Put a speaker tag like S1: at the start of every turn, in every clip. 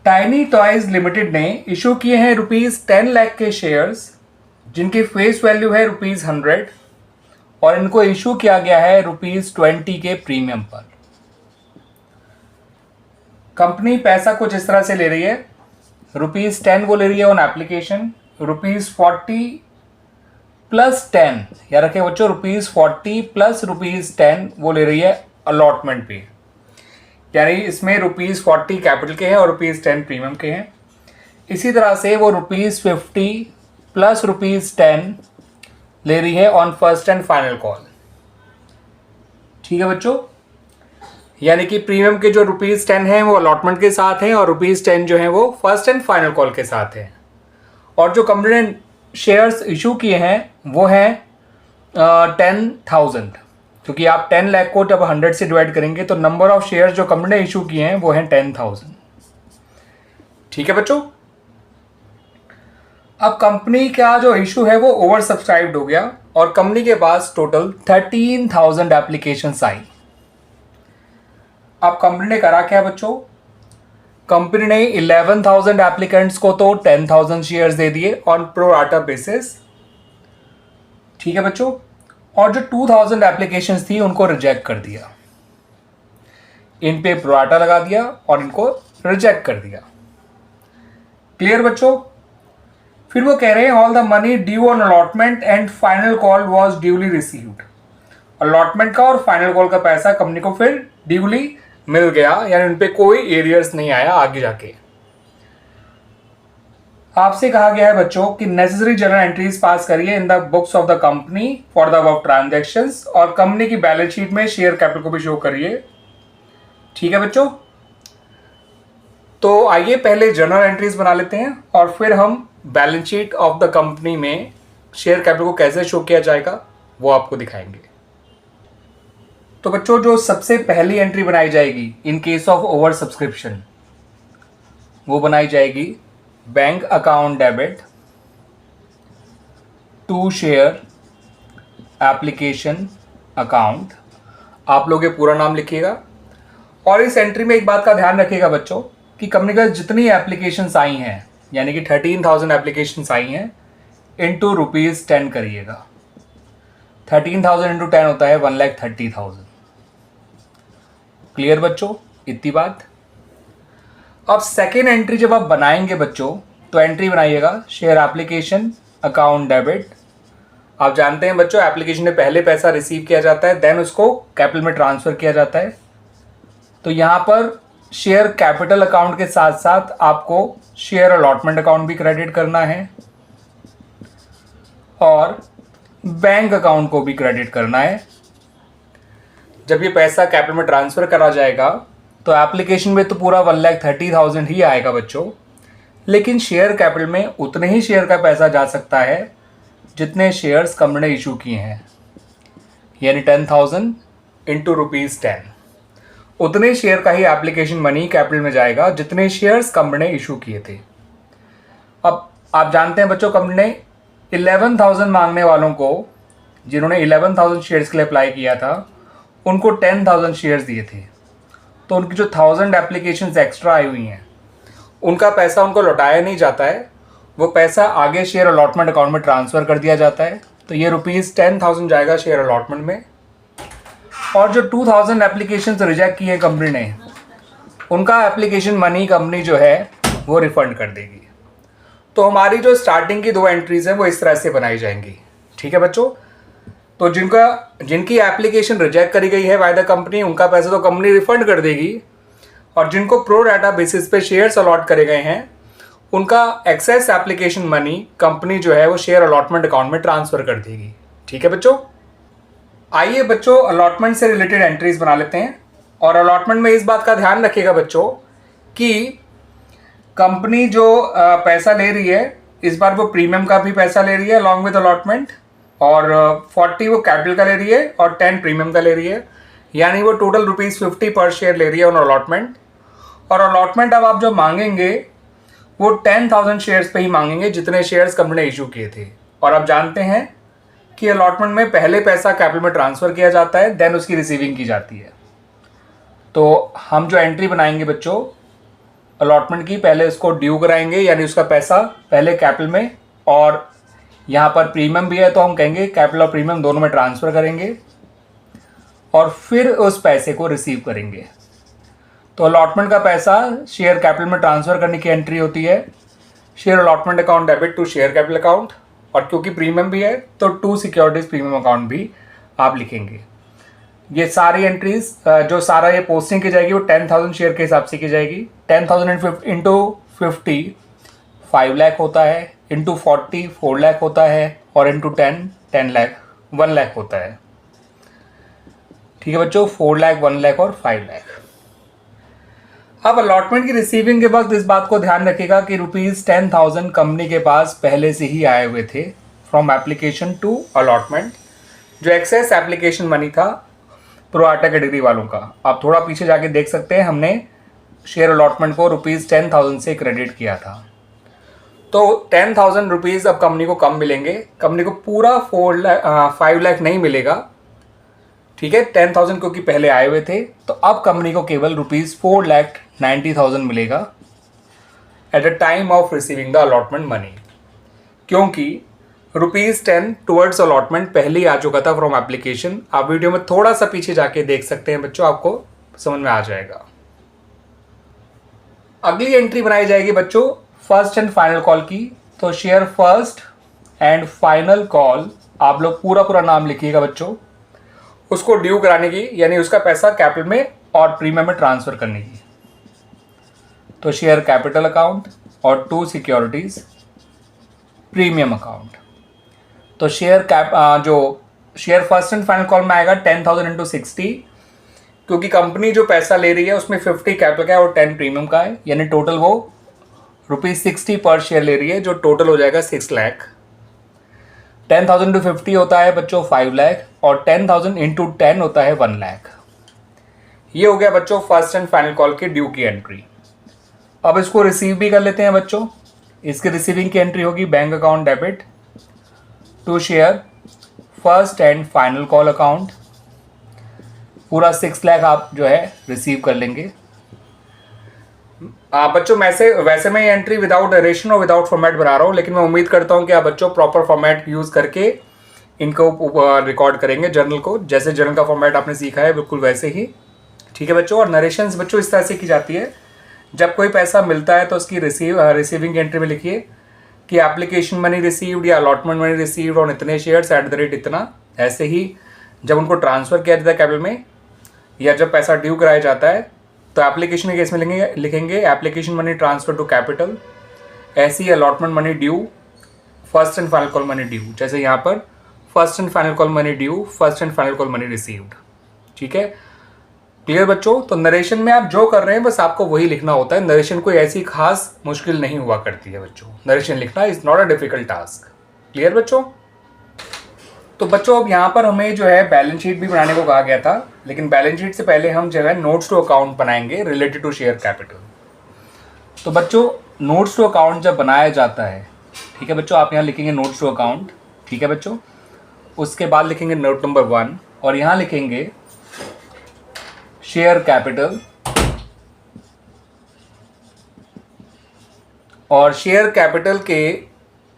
S1: Tiny toys limited ने issue किए हैं ₹10 लाख के शेयर्स, जिनकी फेस वैल्यू है ₹100, और इनको इशू किया गया है ₹20 के प्रीमियम पर। कंपनी पैसा कुछ इस तरह से ले रही है, ₹10 वो ले रही है ऑन एप्लीकेशन, ₹40 प्लस 10, या रखें बच्चों ₹40 प्लस ₹10 वो ले रही है अलॉटमेंट पे, यानी इसमें ₹40 कैपिटल के हैं और ₹10 प्रीमियम के हैं। इसी तरह से वो ₹50 प्लस ₹10 ले रही है on first and final call. ठीक है बच्चों, यानी कि प्रीमियम के जो ₹10 हैं वो अलॉटमेंट के साथ हैं और ₹10 जो हैं वो फर्स्ट एंड फाइनल कॉल के साथ हैं। और जो कंपनी ने शेयर्स इशू किए हैं वो हैं 10,000, क्योंकि आप 10 लाख को जब 100 से डिवाइड करेंगे तो नंबर ऑफ शेयर्स जो कंपनी ने इशू किए हैं वो हैं 10,000। ठीक है बच्चों, अब कंपनी का जो इशू है वो ओवर सब्सक्राइब्ड हो गया और कंपनी के पास टोटल 13,000 एप्लीकेशंस आई। अब कंपनी ने करा क्या बच्चों, कंपनी ने 11,000 एप्लीकेंट्स को तो 10,000 शेयर्स दे दिए ऑन प्रो राटा बेसिस। ठीक है बच्चों, और जो 2,000 एप्लीकेशंस थी उनको रिजेक्ट कर दिया, इन पे प्रो राटा लगा दिया और इनको रिजेक्ट कर दिया। क्लियर बच्चों, फिर वो कह रहे हैं all the money due on allotment and final call was duly received. Allotment का और फाइनल कॉल का पैसा कंपनी को फिर ड्यूली मिल गया, यानी उन पे कोई एरियर्स नहीं आया आगे जाके। आपसे कहा गया है बच्चों कि नेसेसरी जर्नल एंट्रीज पास करिए in the books of the company for the above transactions, और कंपनी की बैलेंस शीट में शेयर कैपिटल को भी शो करिए। ठीक है बच्चों, तो आइए पहले जर्नल एंट्रीज बना लेते हैं और फिर हम balance sheet of the company में शेयर कैपिटल को कैसे शो किया जाएगा वो आपको दिखाएंगे। तो बच्चों, जो सबसे पहली एंट्री बनाई जाएगी in case of over subscription, वो बनाई जाएगी bank account debit to share application account. आप लोग ये पूरा नाम लिखिएगा और इस एंट्री में एक बात का ध्यान रखिएगा बच्चों कि कंपनी का जितनी एप्लीकेशंस आई हैं, यानी कि 13,000 एप्लीकेशंस आई हैं, इंटू ₹10 करिएगा। 13,000 इंटू 10 होता है 1,30,000। क्लियर बच्चों, इतनी बात। अब सेकेंड एंट्री जब आप बनाएंगे बच्चों, तो एंट्री बनाइएगा शेयर एप्लीकेशन अकाउंट डेबिट। आप जानते हैं बच्चों, एप्लीकेशन में पहले पैसा रिसीव किया जाता है, देन उसको कैपिटल में ट्रांसफर किया जाता है। तो यहाँ पर शेयर कैपिटल अकाउंट के साथ साथ आपको शेयर अलॉटमेंट अकाउंट भी क्रेडिट करना है और बैंक अकाउंट को भी क्रेडिट करना है। जब ये पैसा कैपिटल में ट्रांसफर करा जाएगा तो एप्लीकेशन में तो पूरा 1,30,000 ही आएगा बच्चों, लेकिन शेयर कैपिटल में उतने ही शेयर का पैसा जा सकता है जितने शेयर्स कंपनी ने इशू किए हैं, यानी 10,000 इंटू ₹10, उतने शेयर का ही एप्लीकेशन मनी कैपिटल में जाएगा जितने शेयर्स कंपनी ने इशू किए थे। अब आप जानते हैं बच्चों, कंपनी ने 11,000 मांगने वालों को, जिन्होंने 11,000 शेयर्स के लिए अप्लाई किया था, उनको 10,000 शेयर्स दिए थे। तो उनकी जो 1,000 एप्लीकेशंस एक्स्ट्रा आई हुई हैं, उनका पैसा उनको लौटाया नहीं जाता है, वो पैसा आगे शेयर अलॉटमेंट अकाउंट में ट्रांसफ़र कर दिया जाता है। तो ये ₹10,000 जाएगा शेयर अलॉटमेंट में, और जो 2,000 एप्लीकेशंस रिजेक्ट किए कंपनी ने, उनका एप्लीकेशन मनी कंपनी जो है वो रिफ़ंड कर देगी। तो हमारी जो स्टार्टिंग की 2 एंट्रीज हैं वो इस तरह से बनाई जाएंगी। ठीक है बच्चों, तो जिनकी एप्लीकेशन रिजेक्ट करी गई है बाय द कंपनी, उनका पैसा तो कंपनी रिफंड कर देगी, और जिनको प्रो राटा बेसिस पे शेयर्स अलॉट करे गए हैं, उनका एक्सेस एप्लीकेशन मनी कंपनी जो है वो शेयर अलॉटमेंट अकाउंट में ट्रांसफ़र कर देगी। ठीक है बच्चों, आइए बच्चों अलॉटमेंट से रिलेटेड एंट्रीज बना लेते हैं। और अलॉटमेंट में इस बात का ध्यान रखिएगा बच्चों कि कंपनी जो पैसा ले रही है, इस बार वो प्रीमियम का भी पैसा ले रही है अलॉन्ग विद अलॉटमेंट, और 40 वो कैपिटल का ले रही है और 10 प्रीमियम का ले रही है, यानी वो टोटल ₹50 पर शेयर ले रही है ऑन अलॉटमेंट। और अलॉटमेंट अब आप जो मांगेंगे वो 10,000 शेयर्स पे ही मांगेंगे जितने शेयर्स कंपनी ने इशू किए थे। और आप जानते हैं कि अलॉटमेंट में पहले पैसा कैपिटल में ट्रांसफ़र किया जाता है, देन उसकी रिसीविंग की जाती है। तो हम जो एंट्री बनाएंगे बच्चों, अलॉटमेंट की पहले उसको ड्यू कराएंगे, यानी उसका पैसा पहले कैपिटल में, और यहाँ पर प्रीमियम भी है तो हम कहेंगे कैपिटल और प्रीमियम दोनों में ट्रांसफ़र करेंगे और फिर उस पैसे को रिसीव करेंगे। तो अलॉटमेंट का पैसा शेयर कैपिटल में ट्रांसफ़र करने की एंट्री होती है share allotment account debit to share capital account, और क्योंकि प्रीमियम भी है तो टू सिक्योरिटीज़ प्रीमियम अकाउंट भी आप लिखेंगे। ये सारी एंट्रीज जो सारा ये पोस्टिंग की जाएगी वो 10,000 शेयर के हिसाब से की जाएगी। 10,000 इंटू 50 5 लाख होता है, इंटू 40 4 लाख होता है, और इंटू 10 लाख 1 लाख होता है। ठीक है बच्चों, 4 लाख 1 लाख और 5 लाख। अब अलॉटमेंट की रिसीविंग के वक्त इस बात को ध्यान रखिएगा कि ₹10,000 कंपनी के पास पहले से ही आए हुए थे फ्रॉम एप्लीकेशन टू अलॉटमेंट, जो एक्सेस एप्लीकेशन मनी था प्रोराटा कैटेगरी वालों का। आप थोड़ा पीछे जाके देख सकते हैं, हमने शेयर अलॉटमेंट को ₹10,000 से क्रेडिट किया था। तो ₹10,000 अब कंपनी को कम मिलेंगे, कंपनी को पूरा 5 लाख नहीं मिलेगा। ठीक है, 10,000 क्योंकि पहले आए हुए थे, तो अब कंपनी को केवल ₹4,90,000 मिलेगा at the time of receiving the allotment money, क्योंकि ₹10 टुवर्ड्स अलॉटमेंट पहले ही आ चुका था फ्रॉम एप्लीकेशन। आप वीडियो में थोड़ा सा पीछे जाके देख सकते हैं बच्चों, आपको समझ में आ जाएगा। अगली एंट्री बनाई जाएगी बच्चों फर्स्ट एंड फाइनल कॉल की। तो share first and final call, आप लोग पूरा नाम लिखिएगा बच्चों, उसको ड्यू कराने की, यानी उसका पैसा कैपिटल में और प्रीमियम में ट्रांसफर करने की। तो शेयर कैपिटल अकाउंट और टू सिक्योरिटीज प्रीमियम अकाउंट। तो share first and final call में आएगा 10,000 इंटू 60, क्योंकि कंपनी जो पैसा ले रही है उसमें 50 कैपिटल का है और 10 प्रीमियम का है, यानी टोटल वो ₹60 पर शेयर ले रही है, जो टोटल हो जाएगा 6 लाख। 10,000 इंटू 50 होता है बच्चों 5 लाख, और 10,000 इंटू 10 होता है 1 लाख। ये हो गया बच्चों फर्स्ट एंड फाइनल कॉल की ड्यू की एंट्री। अब इसको रिसीव भी कर लेते हैं बच्चों। इसकी रिसीविंग की एंट्री होगी bank account debit to share first and final call account. पूरा 6 लाख आप जो है रिसीव कर लेंगे। बच्चों वैसे मैं ये एंट्री विदाउट नरेशन और विदाउट फॉर्मेट बना रहा हूँ, लेकिन मैं उम्मीद करता हूँ कि आप बच्चों प्रॉपर फॉर्मेट यूज़ करके इनको रिकॉर्ड करेंगे जर्नल को, जैसे जर्नल का फॉर्मेट आपने सीखा है बिल्कुल वैसे ही। ठीक है बच्चों, और नरेशंस बच्चों इस तरह से की जाती है, जब कोई पैसा मिलता है तो उसकी रिसीविंग एंट्री में लिखिए कि एप्लीकेशन मनी रिसीव्ड या अलॉटमेंट मनी रिसीव्ड ऑन इतने शेयर्स एट द रेट इतना। ऐसे ही जब उनको ट्रांसफ़र किया जाता है कैपिटल में, या जब पैसा ड्यू कराया जाता है, तो एप्लीकेशन के केस में लिखेंगे application money transfer to capital. ऐसे ही allotment money due, first and final call money due, जैसे यहाँ पर first and final call money due, first and final call money received. ठीक है, क्लियर बच्चों। तो नरेशन में आप जो कर रहे हैं बस आपको वही लिखना होता है। नरेशन कोई ऐसी खास मुश्किल नहीं हुआ करती है बच्चों, नरेशन लिखना is not a difficult task. Clear बच्चों। तो बच्चों अब यहाँ पर हमें जो है बैलेंस शीट भी बनाने को कहा गया था, लेकिन बैलेंस शीट से पहले हम जो है नोट्स टू अकाउंट बनाएंगे रिलेटेड टू शेयर कैपिटल। तो बच्चों नोट्स टू अकाउंट जब बनाया जाता है, ठीक है बच्चों, आप यहाँ लिखेंगे नोट्स टू अकाउंट। ठीक है बच्चों, उसके बाद लिखेंगे नोट नंबर 1 और यहाँ लिखेंगे शेयर कैपिटल, और शेयर कैपिटल के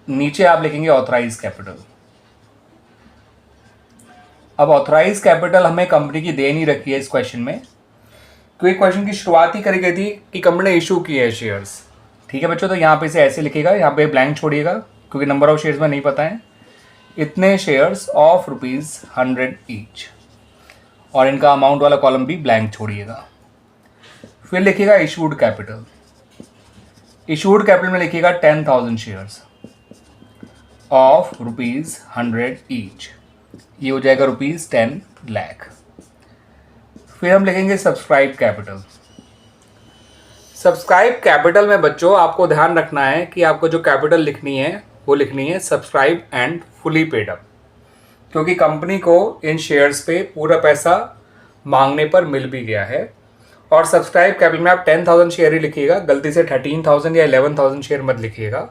S1: नीचे आप लिखेंगे ऑथराइज कैपिटल। अब ऑथराइज कैपिटल हमें कंपनी की दे नहीं रखी है इस क्वेश्चन में, क्योंकि क्वेश्चन की शुरुआत ही करी गई थी कि कंपनी ने इशू किए हैं शेयर्स। ठीक है बच्चों, तो यहाँ पे इसे ऐसे लिखेगा, यहाँ पे ब्लैंक छोड़िएगा क्योंकि नंबर ऑफ शेयर्स में नहीं पता है। इतने शेयर्स ऑफ ₹100 ईच, और इनका अमाउंट वाला कॉलम भी ब्लैंक छोड़िएगा। फिर लिखिएगा इशूड कैपिटल। इशूड कैपिटल में लिखिएगा 10,000 शेयर्स ऑफ ₹100 ईच, ये हो जाएगा ₹10 लाख। फिर हम लिखेंगे सब्सक्राइब कैपिटल। सब्सक्राइब कैपिटल में बच्चों आपको ध्यान रखना है कि आपको जो कैपिटल लिखनी है वो लिखनी है subscribe and fully paid up, क्योंकि कंपनी को इन शेयर्स पे पूरा पैसा मांगने पर मिल भी गया है। और सब्सक्राइब कैपिटल में आप 10,000 शेयर ही लिखिएगा, गलती से 13,000 या 11,000 शेयर मत लिखिएगा।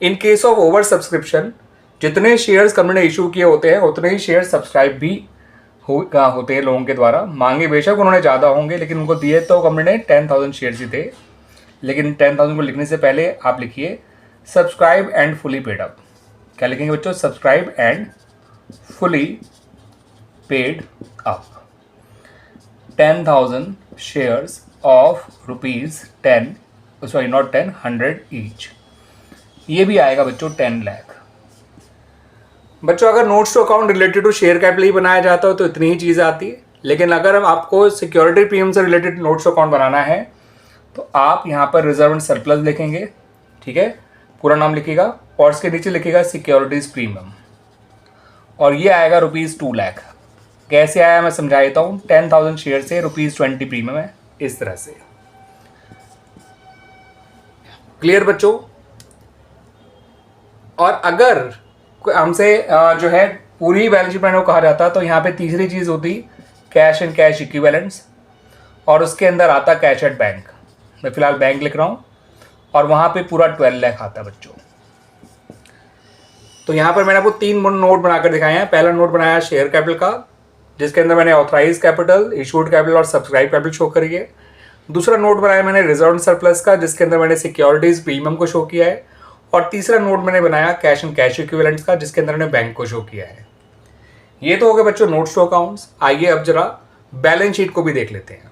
S1: इन केस ऑफ ओवर सब्सक्रिप्शन जितने शेयर्स कंपनी ने इशू किए होते हैं उतने ही शेयर सब्सक्राइब भी होते हैं लोगों के द्वारा। मांगे बेशक उन्होंने ज़्यादा होंगे, लेकिन उनको दिए तो कंपनी ने 10,000 शेयर्स ही थे, लेकिन 10,000 को लिखने से पहले आप लिखिए subscribe and fully paid up. क्या लिखेंगे बच्चों? Subscribe and fully paid up 10,000 shares of ₹10, sorry not 10, 100 each. ये भी आएगा बच्चों 10 लाख। बच्चों अगर notes to account related to share capital ही बनाया जाता हो तो इतनी ही चीज़ आती है, लेकिन अगर हम आपको सिक्योरिटी प्रीमियम से रिलेटेड नोट्स टू अकाउंट बनाना है तो आप यहाँ पर रिजर्व एंड सरप्लस लिखेंगे, ठीक है, पूरा नाम लिखिएगा और इसके नीचे लिखिएगा सिक्योरिटीज प्रीमियम, और ये आएगा ₹2 लाख। कैसे आया मैं समझा देता हूँ। 10,000 शेयर से ₹20 प्रीमियम है, इस तरह से। क्लियर बच्चों? और अगर हमसे जो है पूरी बैलेंस शीट बनाने को कहा जाता तो यहाँ पे तीसरी चीज़ होती कैश एंड कैश इक्विवेलेंट्स, और उसके अंदर आता कैश एट बैंक। मैं फिलहाल बैंक लिख रहा हूँ और वहाँ पे पूरा 12 लाख आता है बच्चों। तो यहाँ पर मैंने आपको 3 नोट बनाकर दिखाए हैं। पहला नोट बनाया शेयर कैपिटल का, जिसके अंदर मैंने ऑथराइज कैपिटल, इशूड कैपिटल और सब्सक्राइब कैपिटल शो करी है। दूसरा नोट बनाया मैंने रिजर्व सरप्लस का, जिसके अंदर मैंने सिक्योरिटीज प्रीमियम को शो किया है। और तीसरा नोट मैंने बनाया कैश एंड कैश इक्विवेलेंट्स का, जिसके अंदर मैंने बैंक को शो किया है। ये तो हो गए बच्चों नोट्स टू अकाउंट्स। आइए अब जरा बैलेंस शीट को भी देख लेते हैं।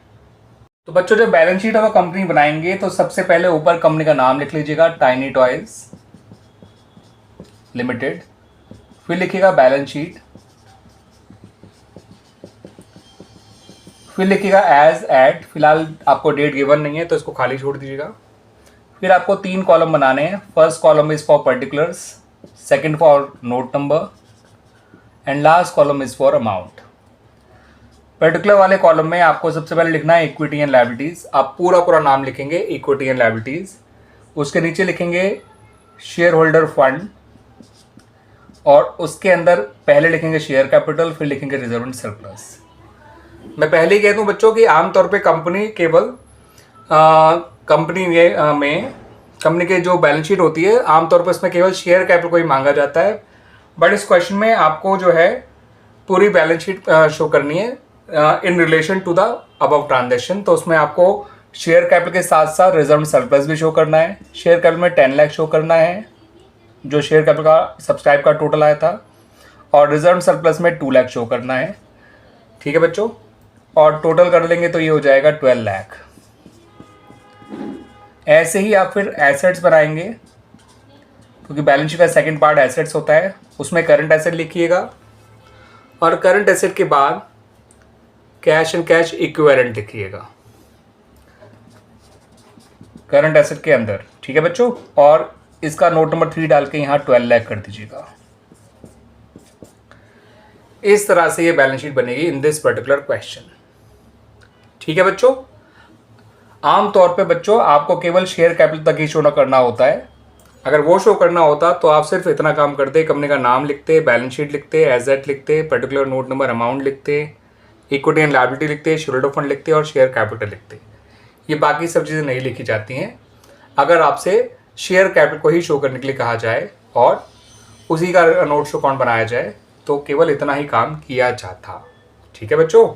S1: तो बच्चों जब बैलेंस शीट ऑफ कंपनी बनाएंगे तो सबसे पहले ऊपर कंपनी का नाम लिख लीजिएगा, टाइनी टॉयज लिमिटेड। फिर लिखिएगा बैलेंस शीट, फिर लिखिएगा एज एट। फिलहाल आपको डेट गिवन नहीं है तो इसको खाली छोड़ दीजिएगा। फिर आपको 3 कॉलम बनाने हैं। First column is for particulars, second for note number and last column is for amount. Particular वाले कॉलम में आपको सबसे पहले लिखना है इक्विटी एंड लायबिलिटीज। आप पूरा नाम लिखेंगे इक्विटी एंड लायबिलिटीज। उसके नीचे लिखेंगे शेयर होल्डर फंड, और उसके अंदर पहले लिखेंगे शेयर कैपिटल, फिर लिखेंगे रिजर्व एंड सरप्लस। मैं पहले ही कह दूं बच्चों कि आमतौर पे कंपनी केवल कंपनी के जो बैलेंस शीट होती है आमतौर पर उसमें केवल शेयर कैपिटल को ही मांगा जाता है। बट इस क्वेश्चन में आपको जो है पूरी बैलेंस शीट शो करनी है in relation to the above transaction. तो उसमें आपको शेयर कैपिटल के साथ साथ रिजर्व सरप्लस भी शो करना है। शेयर कैपिटल में 10 लाख शो करना है, जो शेयर कैपिटल का सब्सक्राइब का टोटल आया था, और रिजर्व सरप्लस में 2 लाख शो करना है। ठीक है बच्चों, और टोटल कर लेंगे तो ये हो जाएगा 12 लाख। ऐसे ही आप फिर एसेट्स बनाएंगे, क्योंकि बैलेंस शीट का सेकंड पार्ट एसेट्स होता है। उसमें करंट एसेट लिखिएगा, और करंट एसेट के बाद कैश एंड कैश इक्विवेलेंट लिखिएगा करंट एसेट के अंदर। ठीक है बच्चों, और इसका नोट नंबर 3 डाल के यहाँ 12 लाख कर दीजिएगा। इस तरह से ये बैलेंस शीट बनेगी इन दिस पर्टिकुलर क्वेश्चन। ठीक है बच्चों, आमतौर पे बच्चों आपको केवल शेयर कैपिटल तक ही शो करना होता है। अगर वो शो करना होता तो आप सिर्फ इतना काम करते, कंपनी का नाम लिखते, बैलेंस शीट लिखते, एसेट लिखते, पर्टिकुलर नोट नंबर अमाउंट लिखते, इक्विटी एंड लायबिलिटी लिखते, शेयर फंड लिखते और शेयर कैपिटल लिखते। ये बाकी सब चीज़ें नहीं लिखी जाती हैं। अगर आपसे शेयर कैपिटल को ही शो करने के लिए कहा जाए और उसी का नोट शो अकाउंट बनाया जाए तो केवल इतना ही काम किया जाता। ठीक है बच्चों।